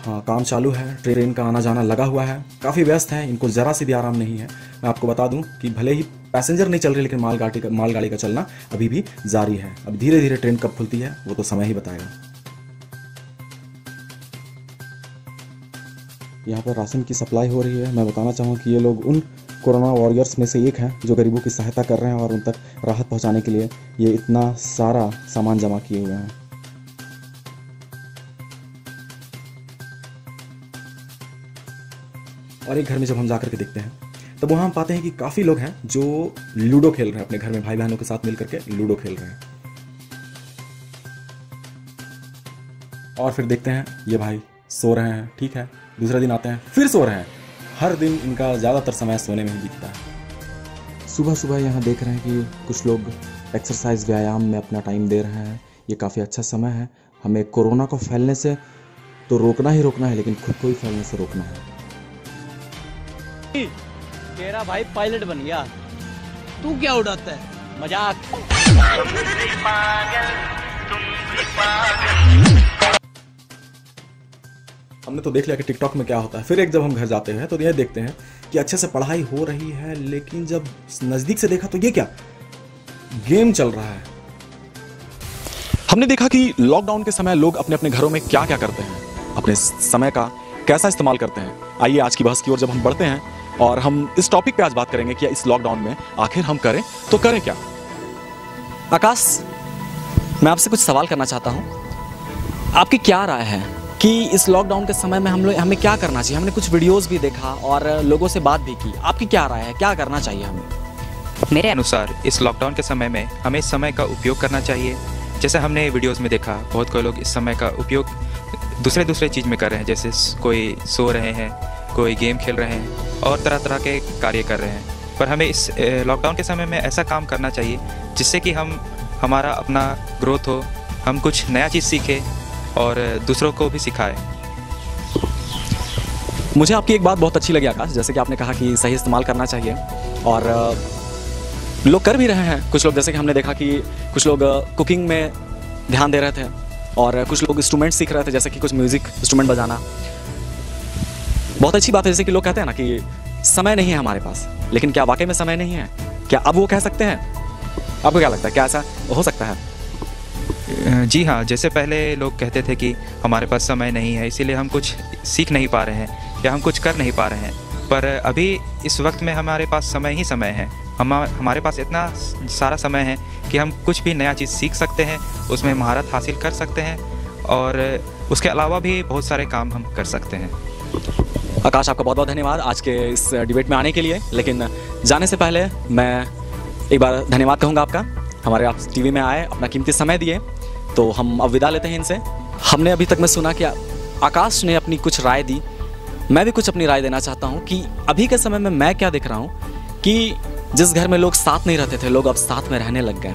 हाँ काम चालू है, ट्रेन का आना जाना लगा हुआ है, काफ़ी व्यस्त है, इनको ज़रा से भी आराम नहीं है। मैं आपको बता दूं कि भले ही पैसेंजर नहीं चल रहे, लेकिन मालगाड़ी का चलना अभी भी जारी है। अब धीरे धीरे ट्रेन कब खुलती है वो तो समय ही बताएगा। यहाँ पर राशन की सप्लाई हो रही है। मैं बताना चाहूँगा कि ये लोग उन कोरोना वॉरियर्स में से एक हैं जो गरीबों की सहायता कर रहे हैं और उन तक राहत पहुँचाने के लिए ये इतना सारा सामान जमा किए हुए हैं। और एक घर में जब हम जाकर के देखते हैं तब वहाँ हम पाते हैं कि काफ़ी लोग हैं जो लूडो खेल रहे हैं, अपने घर में भाई बहनों के साथ मिलकर के लूडो खेल रहे हैं। और फिर देखते हैं ये भाई सो रहे हैं, ठीक है, दूसरे दिन आते हैं फिर सो रहे हैं। हर दिन इनका ज़्यादातर समय सोने में ही बीतता है। सुबह सुबह यहाँ देख रहे हैं कि कुछ लोग एक्सरसाइज व्यायाम में अपना टाइम दे रहे हैं। ये काफ़ी अच्छा समय है। हमें कोरोना को फैलने से तो रोकना ही रोकना है, लेकिन खुद को ही फैलने से रोकना है। तेरा भाई पायलट बन गया, तू क्या उड़ाता है मजाक। हमने तो देख लिया कि टिकटॉक में क्या होता है। फिर एक जब हम घर जाते हैं तो यह देखते हैं कि अच्छे से पढ़ाई हो रही है, लेकिन जब नज़दीक से देखा तो ये क्या, गेम चल रहा है। हमने देखा कि लॉकडाउन के समय लोग अपने अपने घरों में क्या क्या करते हैं, अपने समय का कैसा इस्तेमाल करते हैं। आइए आज की बहस की ओर जब हम बढ़ते हैं और हम इस टॉपिक पे आज बात करेंगे कि इस लॉकडाउन में आखिर हम करें तो करें क्या। आकाश, मैं आपसे कुछ सवाल करना चाहता हूं। आपकी क्या राय है कि इस लॉकडाउन के समय में हमें क्या करना चाहिए? हमने कुछ वीडियोस भी देखा और लोगों से बात भी की। आपकी क्या राय है, क्या करना चाहिए हमें? मेरे अनुसार इस लॉकडाउन के समय में हमें इस समय का उपयोग करना चाहिए। जैसे हमने वीडियोस में देखा, बहुत कोई लोग इस समय का उपयोग दूसरे चीज़ में कर रहे हैं, जैसे कोई सो रहे हैं, कोई गेम खेल रहे हैं और तरह तरह के कार्य कर रहे हैं। पर हमें इस लॉकडाउन के समय में ऐसा काम करना चाहिए जिससे कि हमारा अपना ग्रोथ हो, हम कुछ नया चीज़ सीखें और दूसरों को भी सिखाएं। मुझे आपकी एक बात बहुत अच्छी लगी आकाश, जैसे कि आपने कहा कि सही इस्तेमाल करना चाहिए और लोग कर भी रहे हैं। कुछ लोग, जैसे कि हमने देखा कि कुछ लोग कुकिंग में ध्यान दे रहे थे और कुछ लोग इंस्ट्रूमेंट सीख रहे थे, जैसे कि कुछ म्यूज़िक इंस्ट्रूमेंट बजाना। बहुत अच्छी बात है। जैसे कि लोग कहते हैं ना कि समय नहीं है हमारे पास, लेकिन क्या वाकई में समय नहीं है? क्या अब वो कह सकते हैं? आपको क्या लगता है, क्या ऐसा हो सकता है? जी हाँ, जैसे पहले लोग कहते थे कि हमारे पास समय नहीं है, इसीलिए हम कुछ सीख नहीं पा रहे हैं या हम कुछ कर नहीं पा रहे हैं। पर अभी इस वक्त में हमारे पास समय ही समय है। हमारे पास इतना सारा समय है कि हम कुछ भी नया चीज़ सीख सकते हैं, उसमें महारत हासिल कर सकते हैं और उसके अलावा भी बहुत सारे काम हम कर सकते हैं। आकाश, आपका बहुत बहुत धन्यवाद आज के इस डिबेट में आने के लिए। लेकिन जाने से पहले मैं एक बार धन्यवाद कहूँगा आपका, हमारे आप टीवी में आए, अपना कीमती समय दिए। तो हम अब विदा लेते हैं इनसे। हमने अभी तक मैं सुना कि आकाश ने अपनी कुछ राय दी, मैं भी कुछ अपनी राय देना चाहता हूँ कि अभी के समय में मैं क्या देख रहा हूँ कि जिस घर में लोग साथ नहीं रहते थे, लोग अब साथ में रहने लग गए,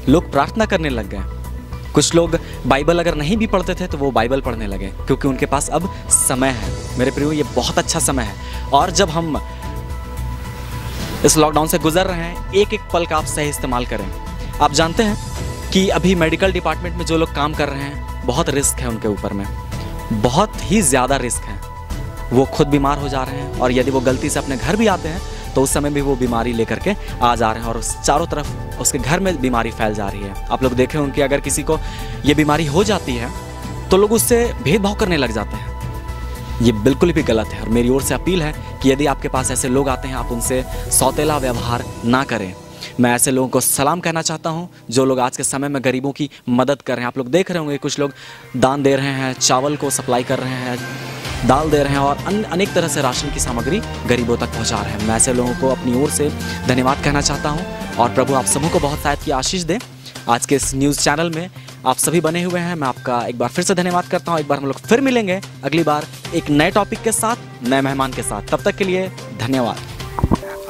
लोग प्रार्थना करने लग गए। कुछ लोग बाइबल अगर नहीं भी पढ़ते थे तो वो बाइबल पढ़ने लगे, क्योंकि उनके पास अब समय है। मेरे प्रियो, ये बहुत अच्छा समय है और जब हम इस लॉकडाउन से गुजर रहे हैं, एक एक पल का आप सही इस्तेमाल करें। आप जानते हैं कि अभी मेडिकल डिपार्टमेंट में जो लोग काम कर रहे हैं, बहुत रिस्क है उनके ऊपर में, बहुत ही ज़्यादा रिस्क है। वो खुद बीमार हो जा रहे हैं और यदि वो गलती से अपने घर भी आते हैं तो उस समय भी वो बीमारी लेकर के आ जा रहे हैं और चारों तरफ उसके घर में बीमारी फैल जा रही है। आप लोग देखे होंगे कि अगर किसी को ये बीमारी हो जाती है तो लोग उससे भेदभाव करने लग जाते हैं। ये बिल्कुल भी गलत है और मेरी ओर से अपील है कि यदि आपके पास ऐसे लोग आते हैं आप उनसे सौतेला व्यवहार ना करें। मैं ऐसे लोगों को सलाम कहना चाहता हूं जो लोग आज के समय में गरीबों की मदद कर रहे हैं। आप लोग देख रहे होंगे कुछ लोग दान दे रहे हैं, चावल को सप्लाई कर रहे हैं, दाल दे रहे हैं और अनेक तरह से राशन की सामग्री गरीबों तक पहुंचा रहे हैं। मैं ऐसे लोगों को अपनी ओर से धन्यवाद कहना चाहता हूं और प्रभु आप सबों को बहुत शायद की आशीष दे। आज के इस न्यूज़ चैनल में आप सभी बने हुए हैं, मैं आपका एक बार फिर से धन्यवाद करता हूं। एक बार हम लोग फिर मिलेंगे अगली बार एक नए टॉपिक के साथ, नए मेहमान के साथ। तब तक के लिए धन्यवाद।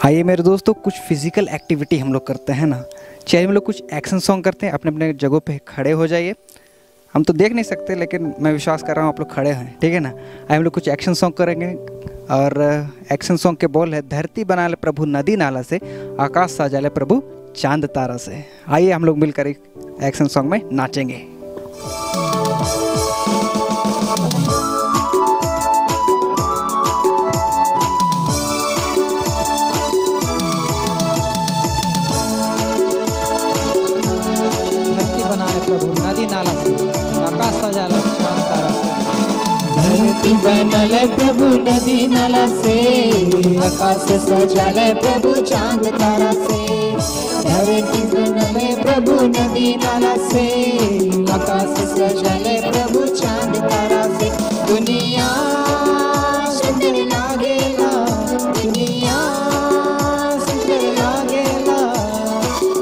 आइए मेरे दोस्तों, कुछ फिजिकल एक्टिविटी हम लोग करते हैं ना। चलिए हम लोग कुछ एक्शन सॉन्ग करते हैं। अपने अपने जगहों पे खड़े हो जाइए। हम तो देख नहीं सकते लेकिन मैं विश्वास कर रहा हूँ आप लोग खड़े हैं, ठीक है ना। आइए हम लोग कुछ एक्शन सॉन्ग करेंगे और एक्शन सॉन्ग के बोल है, धरती बना ले प्रभु नदी नाला से, आकाश सजा ले प्रभु चांद तारा से। आइए हम लोग मिलकर एक एक्शन सॉन्ग में नाचेंगे। प्रभु नदी नाला से, आकाश सजा ले चांद तारा से। धरती बना ले प्रभु नदी नाला से, आकाश सजा ले प्रभु चांद तारा से। धरती बना ले प्रभु नदी नाला से, आकाश सजा ले प्रभु चांद तारा से। दुनिया सुंदर लागेला, दुनिया सुंदर लागेला,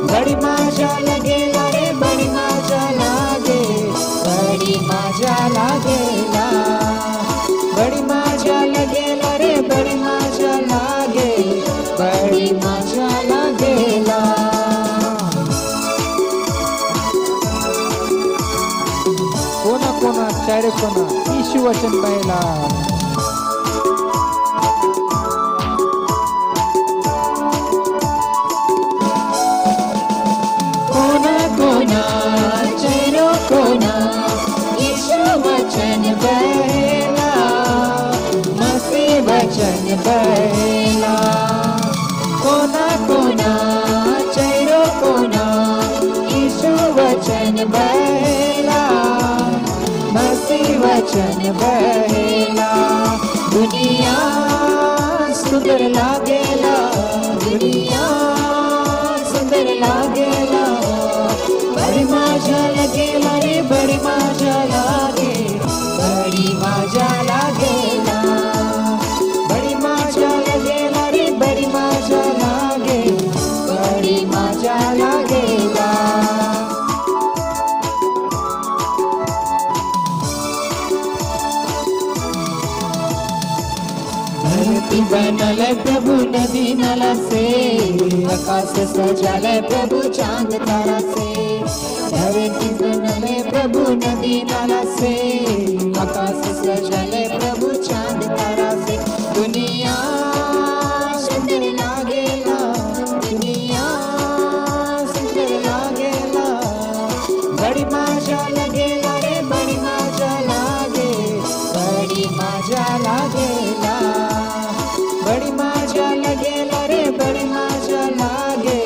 बड़ी मजा लगेला रे, बड़ी मजा लागे, बड़ी मजा लागेला, बड़ी मजा लगेला रे, बड़ी मजा लागे, बड़ी मजा लागेला। कोना कोना चारे कोना यीशु वचन बहला। कोना कोना चारो कोना यीशु वचन बहला, मसीह वचन बहला। कोना कोना चारो कोना यीशु वचन बहला, मसीह वचन बहला। दुनिया सुंदर लागेला, दुनिया सुंदर लागेला, बड़ी मजा लगेला रे, बड़ी मजा लागे, बड़ी मजा लागेला, बड़ी मजा लगेला रे, बड़ी मजा लागे, बड़ी मजा लागेला। धरती बना ले प्रभु नदी नाला से, आकाश सजा ले प्रभु चांद तारा से। धरती बना ले प्रभु नदी नाला से, आकाश सजा ले प्रभु चांद तारा से। दुनिया सुंदर लागेला, दुनिया सुंदर लागेला, बड़ी मजा लगेला रे, बड़ी मजा लागे, बड़ी मजा लागेला, बड़ी मजा लगेला रे, बड़ी मजा लागे,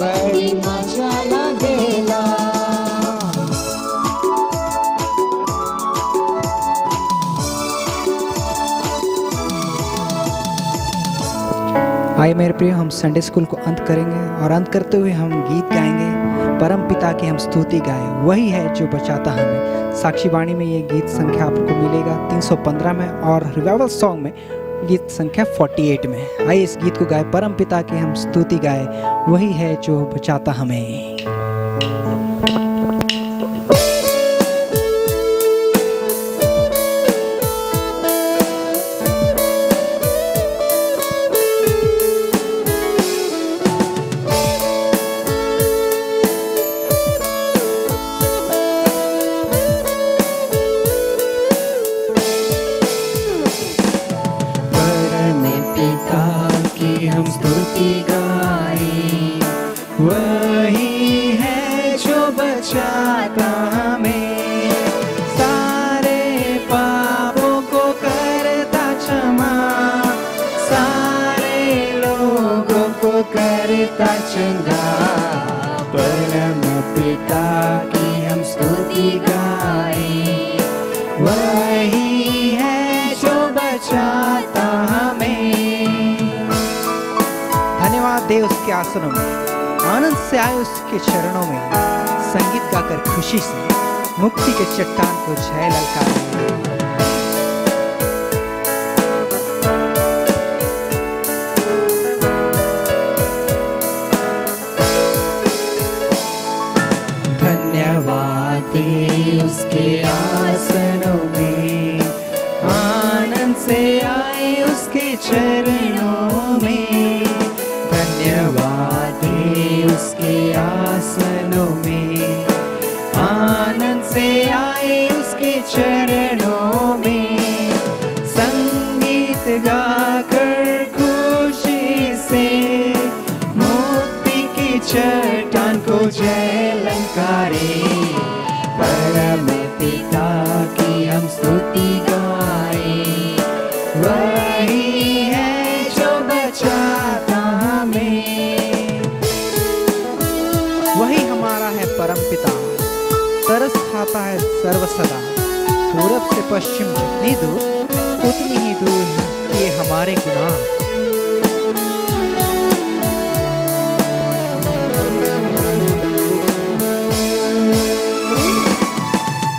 बड़ी मजा लागेला। आइए मेरे प्रिय, हम संडे स्कूल को अंत करेंगे और अंत करते हुए हम गीत गाएंगे, परम पिता की हम स्तुति गाएं, वही है जो बचाता हमें। साक्षी वाणी में ये गीत संख्या आपको मिलेगा 315 में और रिवाइवल सॉन्ग में गीत संख्या 48 में। आइए इस गीत को गाए, परम पिता की हम स्तुति गाए, वही है जो बचाता हमें। हम स्तुति गाएं, वही है जो बचाता हमें, सारे पापों को करता क्षमा, सारे लोग चंगा, परम पिता की हम स्तुति गाएं। वही है जो बचाता हमें। धन्यवाद दे उसके आसनों में, आनंद से आए उसके चरणों में, संगीत गाकर खुशी से मुक्ति के चट्टान को जय ललकारें। धन्यवाद दे उसके आसनों में, आनंद से आए उसके चरणों में। धन्यवाद दे उसके आसनों में, आनंद से आए उसके चरणों में। संगीत गाकर खुशी से मुक्ति की चट्टान को जय ललकारे। परम पिता की हम स्तुति गाएं। वही है जो बचाता हमें। वही हमारा है परम पिता, तरस खाता है सर्व सदा। पूरब से पश्चिम जितनी दूर, उतनी ही दूर ये हमारे गुनाह।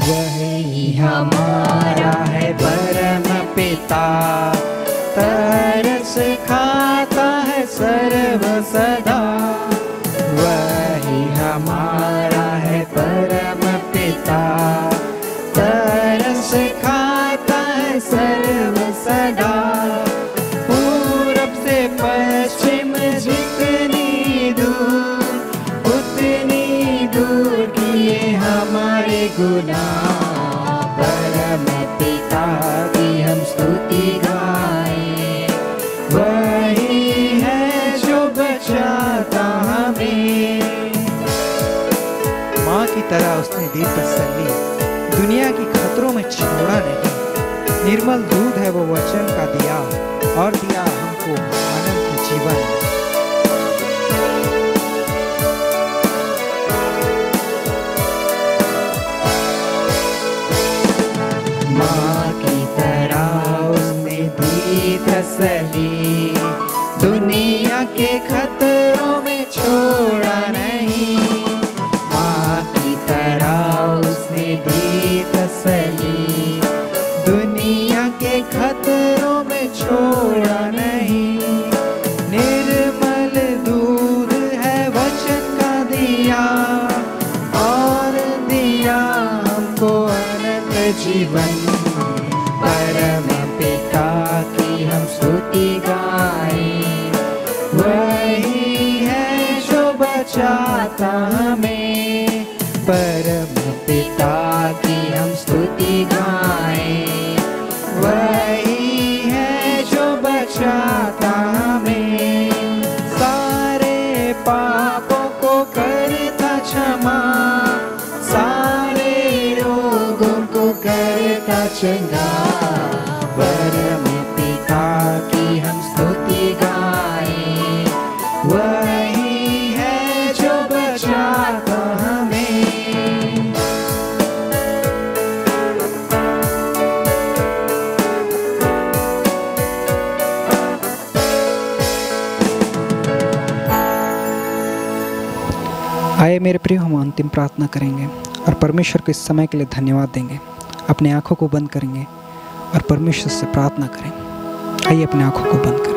वही हमारा है परम पिता, तरस खाता है सर्व सदा। वही हमारा है परम पिता, तरस खाता है सर्व सदा। पूरब से पश्चिम जितनी दूर, उतनी दूर किए हमारे गुनाह। परम पिता की हम स्तुति गाएं। वही है जो बचाता हमें। माँ की तरह उसने दी तसल्ली, दुनिया की खतरों में छोड़ा नहीं। निर्मल दूध है वो वचन का दिया, और दिया हमको अनंत जीवन। माँ की तरह उसने दी तसल्ली, दुनिया के खतरों में छोड़ा नहीं। माँ की तरह उसने दी तसल्ली, दुनिया के खतरों में छोड़ा नहीं। निर्मल दूध है वचन का दिया, और दिया हमको अनंत जीवन। परम पिता की हम स्तुति गाएं। वही है जो बचाता हमें। परम पिता की हम स्तुति गाएं। वही है जो बचाता हमें। सारे पापों को करता क्षमा, सारे रोगों को करता चंगा। परम पिता की हम स्तुति गाएं। वही है जो बचाता हमें। आइए मेरे प्रिय, हम अंतिम प्रार्थना करेंगे और परमेश्वर को इस समय के लिए धन्यवाद देंगे। अपने आंखों को बंद करेंगे और परमेश्वर से प्रार्थना करें। आइए अपने आंखों को बंद करें।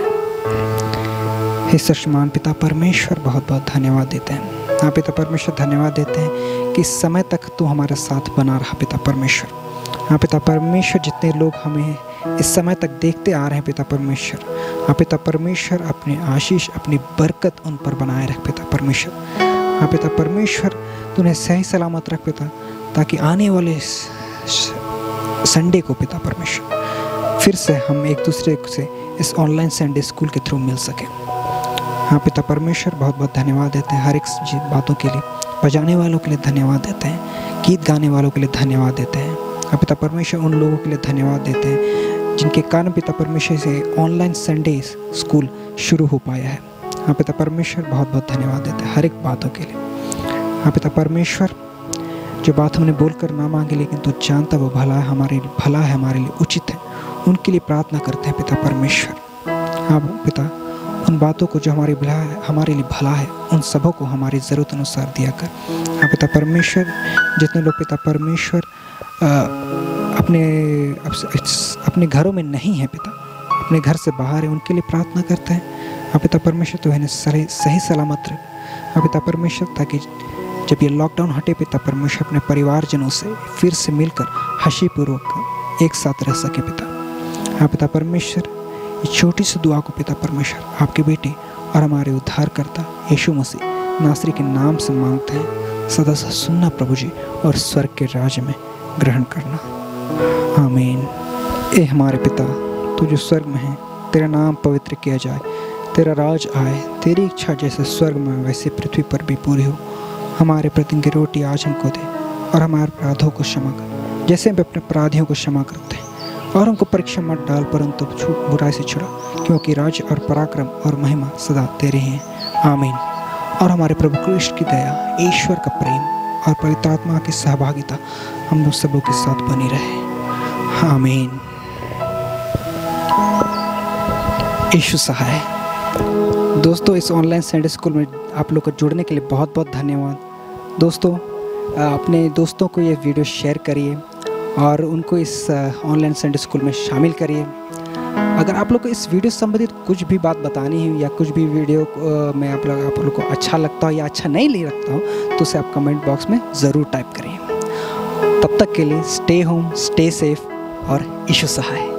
हे सर्वशक्तिमान पिता परमेश्वर, बहुत बहुत धन्यवाद देते हैं। हाँ पिता परमेश्वर, धन्यवाद देते हैं कि इस समय तक तू हमारे साथ बना रहा पिता परमेश्वर। हाँ पिता परमेश्वर, जितने लोग हमें इस समय तक देखते आ रहे हैं पिता परमेश्वर, हाँ पिता परमेश्वर, अपने आशीष अपनी बरकत उन पर बनाए रख पिता परमेश्वर। हाँ पिता परमेश्वर, तू उन्हें सही सलामत रख पिता, ताकि आने वाले संडे को पिता परमेश्वर फिर से हम एक दूसरे से इस ऑनलाइन संडे स्कूल के थ्रू मिल सके। हाँ पिता परमेश्वर, बहुत बहुत धन्यवाद देते हैं हर एक बातों के लिए। बजाने वालों के लिए धन्यवाद देते हैं, गीत गाने वालों के लिए धन्यवाद देते हैं। हाँ पिता परमेश्वर, उन लोगों के लिए धन्यवाद देते हैं जिनके कारण पिता परमेश्वर से ऑनलाइन संडे स्कूल शुरू हो पाया है। हाँ पिता परमेश्वर बहुत बहुत धन्यवाद देते हैं हर एक बातों के लिए। हाँ पिता परमेश्वर, जो बात हमने बोलकर ना मांगे लेकिन तू जानता वो भला है, हमारे लिए उचित है, उनके लिए प्रार्थना करते हैं पिता परमेश्वर। हाँ पिता, उन बातों को जो हमारे लिए भला है, उन सबों को हमारी ज़रूरत अनुसार दिया कर। हाँ पिता परमेश्वर, जितने लोग पिता परमेश्वर अपने घरों में नहीं है पिता, अपने घर से बाहर है, उनके लिए प्रार्थना करते हैं। हाँ पिता परमेश्वर, तो इन्हें सही सलामत रख। हाँ पिता परमेश्वर, ताकि जब ये लॉकडाउन हटे पिता परमेश्वर, अपने परिवारजनों से फिर से मिलकर हंसी पूर्वक एक साथ रह सके पिता। हाँ पिता परमेश्वर, ये छोटी सी दुआ को पिता परमेश्वर आपके बेटे और हमारे उद्धारकर्ता यीशु मसीह नासरी के नाम से मांगते हैं। सदा सा सुनना प्रभु जी, और स्वर्ग के राज्य में ग्रहण करना। आमीन। ए हमारे पिता, तू जो स्वर्ग में है, तेरा नाम पवित्र किया जाए, तेरा राज आए, तेरी इच्छा जैसे स्वर्ग में वैसे पृथ्वी पर भी पूरी हो। हमारे प्रतिदिन की रोटी आज हमको दे, और हमारे अपराधों को क्षमा कर जैसे हम अपने अपराधियों को क्षमा करते हैं, और हमको परीक्षा मत डाल परंतु बुराई से छुड़ा, क्योंकि राज्य और पराक्रम और महिमा सदा तेरे हैं। आमीन। और हमारे प्रभु कृष्ण की दया, ईश्वर का प्रेम और पवित्र आत्मा की सहभागिता हम लोग सबों के साथ बनी रहे। आमीन। यीशु सहाय। दोस्तों, इस ऑनलाइन संडे स्कूल में आप लोग को जुड़ने के लिए बहुत बहुत धन्यवाद। दोस्तों, अपने दोस्तों को ये वीडियो शेयर करिए और उनको इस ऑनलाइन संडे स्कूल में शामिल करिए। अगर आप लोग को इस वीडियो से संबंधित कुछ भी बात बतानी है या कुछ भी वीडियो में आप लोग को अच्छा लगता हो या अच्छा नहीं लगता हो, तो उसे आप कमेंट बॉक्स में ज़रूर टाइप करिए। तब तक के लिए स्टे होम, स्टे सेफ और यीशु सहाय।